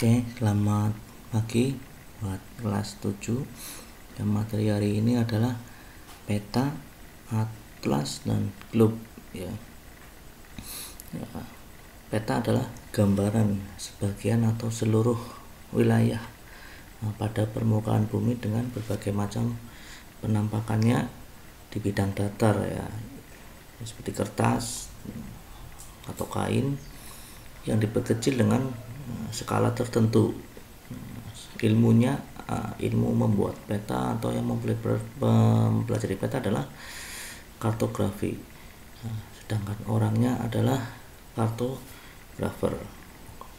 Oke, selamat pagi buat kelas 7. Dan materi hari ini adalah peta, atlas, dan globe ya. Peta adalah gambaran sebagian atau seluruh wilayah pada permukaan bumi dengan berbagai macam penampakannya di bidang datar ya, seperti kertas atau kain yang diperkecil dengan skala tertentu. Ilmunya ilmu membuat peta atau yang mempelajari peta adalah kartografi, sedangkan orangnya adalah kartografer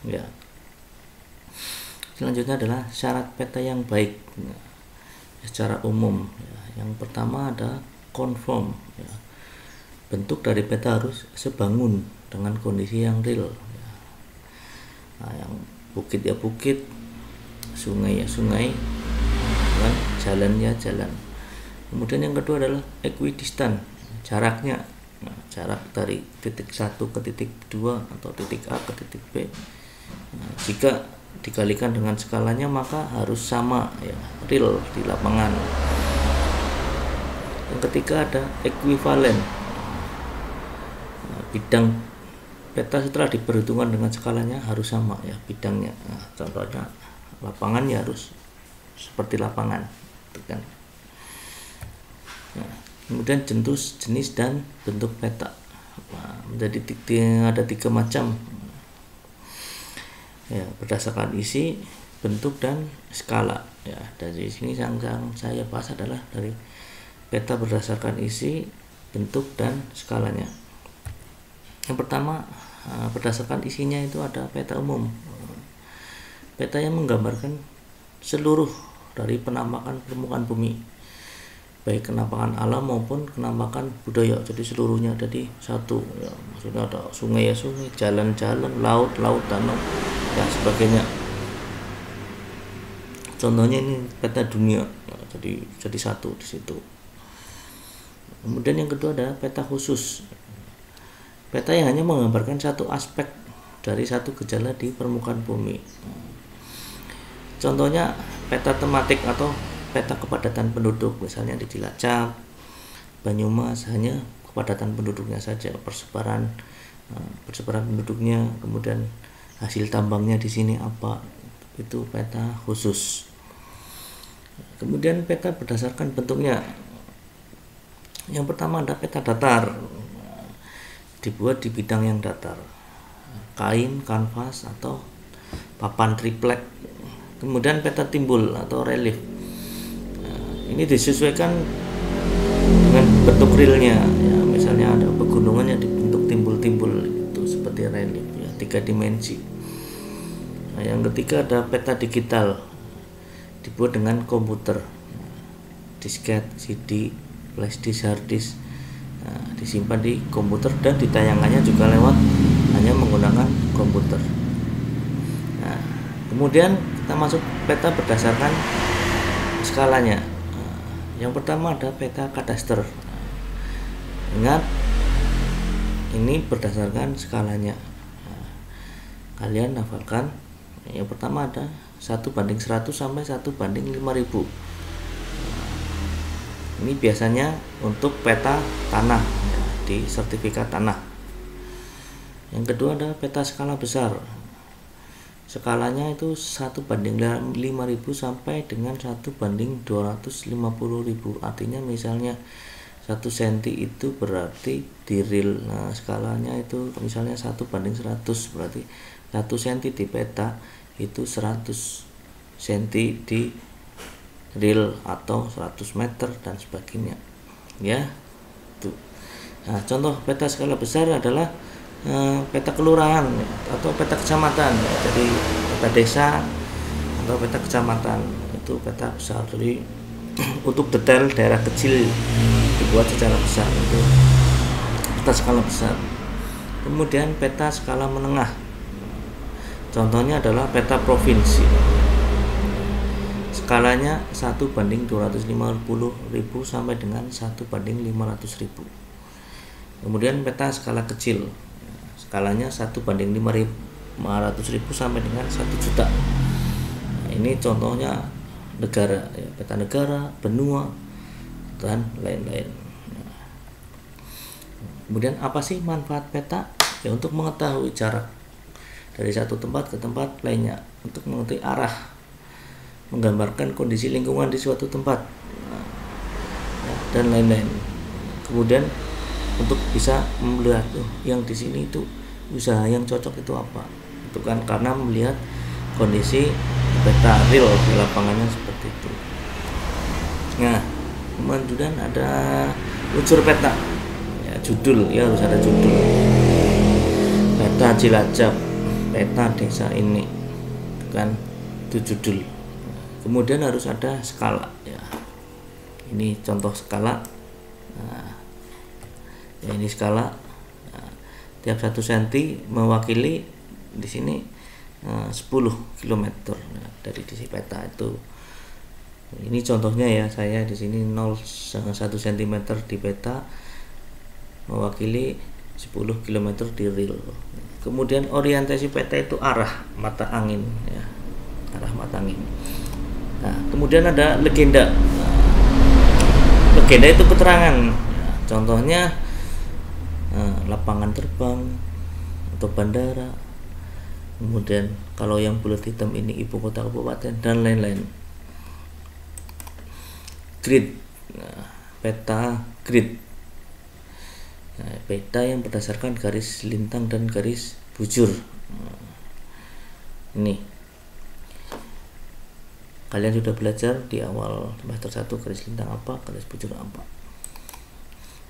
ya. Selanjutnya adalah syarat peta yang baik secara umum ya. Yang pertama ada konform ya. Bentuk dari peta harus sebangun dengan kondisi yang real ya. Yang bukit ya bukit, sungai ya sungai, kan? Jalan ya jalan. Kemudian yang kedua adalah equidistant, jaraknya, jarak dari titik 1 ke titik 2 atau titik A ke titik B. Jika dikalikan dengan skalanya maka harus sama ya, real di lapangan. Yang ketiga ada equivalen, bidang peta setelah diperhitungkan dengan skalanya harus sama ya bidangnya. Contohnya lapangannya harus seperti lapangan, kan? Kemudian jenis dan bentuk peta menjadi ada 3 macam ya, berdasarkan isi, bentuk, dan skala ya. Dari sini yang saya bahas adalah dari peta berdasarkan isi, bentuk, dan skalanya. Yang pertama berdasarkan isinya itu ada peta umum. Peta yang menggambarkan seluruh dari penampakan permukaan bumi, baik penampakan alam maupun penampakan budaya, jadi seluruhnya ada di satu ya. Maksudnya ada sungai ya sungai, jalan-jalan, laut danau dan sebagainya. Contohnya ini peta dunia ya, jadi satu di situ. Kemudian yang kedua ada peta khusus, peta yang hanya menggambarkan satu aspek dari satu gejala di permukaan bumi. Contohnya peta tematik atau peta kepadatan penduduk, misalnya di Cilacap, Banyumas, hanya kepadatan penduduknya saja, persebaran penduduknya, kemudian hasil tambangnya di sini apa, itu peta khusus. Kemudian peta berdasarkan bentuknya. Yang pertama ada peta datar, dibuat di bidang yang datar, kain, kanvas, atau papan triplek. Kemudian peta timbul atau relief, ini disesuaikan dengan bentuk realnya ya, misalnya ada pegunungan yang dibentuk timbul-timbul itu seperti relief ya, 3 dimensi. Yang ketiga ada peta digital, dibuat dengan komputer, disket, CD, flash disk, hard disk, disimpan di komputer dan ditayangannya juga lewat hanya menggunakan komputer. Kemudian kita masuk peta berdasarkan skalanya. Yang pertama ada peta kadaster. Ingat, ini berdasarkan skalanya. Kalian hafalkan. Yang pertama ada 1:100 sampai 1:5000. Ini biasanya untuk peta tanah di sertifikat tanah. Yang kedua ada peta skala besar. Skalanya itu 1:5000 sampai dengan 1:250.000. Artinya misalnya 1 cm itu berarti di real. Skalanya itu misalnya 1:100, berarti 1 cm di peta itu 100 cm di real atau 100 meter dan sebagainya ya. Tuh. Nah, contoh peta skala besar adalah peta kelurahan atau peta kecamatan ya. Jadi peta desa atau peta kecamatan itu peta besar. Jadi untuk detail daerah kecil dibuat secara besar, itu peta skala besar. Kemudian peta skala menengah, contohnya adalah peta provinsi, skalanya 1:250.000 sampai dengan 1:500.000. Kemudian peta skala kecil, skalanya 1:5.000 500.000 sampai dengan 1 juta. Nah, ini contohnya negara ya, peta negara, benua dan lain-lain. Nah, kemudian apa sih manfaat peta? Ya untuk mengetahui jarak dari satu tempat ke tempat lainnya, untuk mengetahui arah, menggambarkan kondisi lingkungan di suatu tempat, nah, ya, dan lain-lain. Kemudian untuk bisa melihat yang di sini itu usaha yang cocok itu apa, itu kan karena melihat kondisi peta real di lapangannya seperti itu. Nah, kemudian ada unsur peta ya, judul ya, harus ada judul. Peta Cilacap, peta desa ini kan, itu judul. Kemudian harus ada skala ya, ini contoh skala. Nah, ya ini skala. Nah, tiap 1 cm mewakili di sini 10 km. Nah, dari sisi peta itu ini contohnya ya, saya di sini 0,1 cm di peta mewakili 10 km di real. Kemudian orientasi peta itu arah mata angin ya, arah mata angin. Nah, kemudian ada legenda. Nah, legenda itu keterangan ya, contohnya lapangan terbang atau bandara. Kemudian kalau yang bulat hitam ini ibu kota kabupaten dan lain-lain. Grid, nah, peta grid. Nah, peta yang berdasarkan garis lintang dan garis bujur. Nah, ini kalian sudah belajar di awal semester 1 garis lintang apa, garis bujur apa.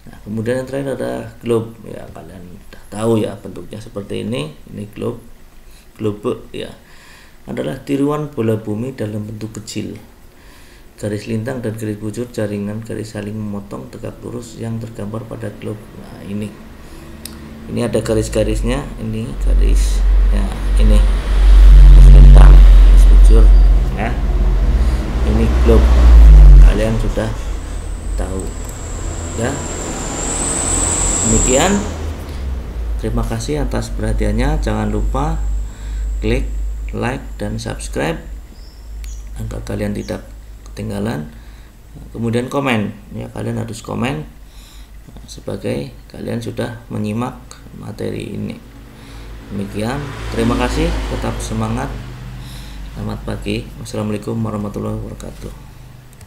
Nah, kemudian yang terakhir ada globe ya, kalian sudah tahu ya bentuknya seperti ini globe. Globe ya adalah tiruan bola bumi dalam bentuk kecil. Garis lintang dan garis bujur jaringan garis saling memotong tegak lurus yang tergambar pada globe. Nah, ini ada garis-garisnya, ini garis ya, ini garis lintang, garis bujur ya, ini globe. Kalian sudah tahu ya. Demikian, terima kasih atas perhatiannya. Jangan lupa klik like dan subscribe agar kalian tidak ketinggalan. Kemudian komen ya, kalian harus komen sebagai kalian sudah menyimak materi ini. Demikian, terima kasih, tetap semangat. Selamat pagi. Wassalamualaikum warahmatullahi wabarakatuh.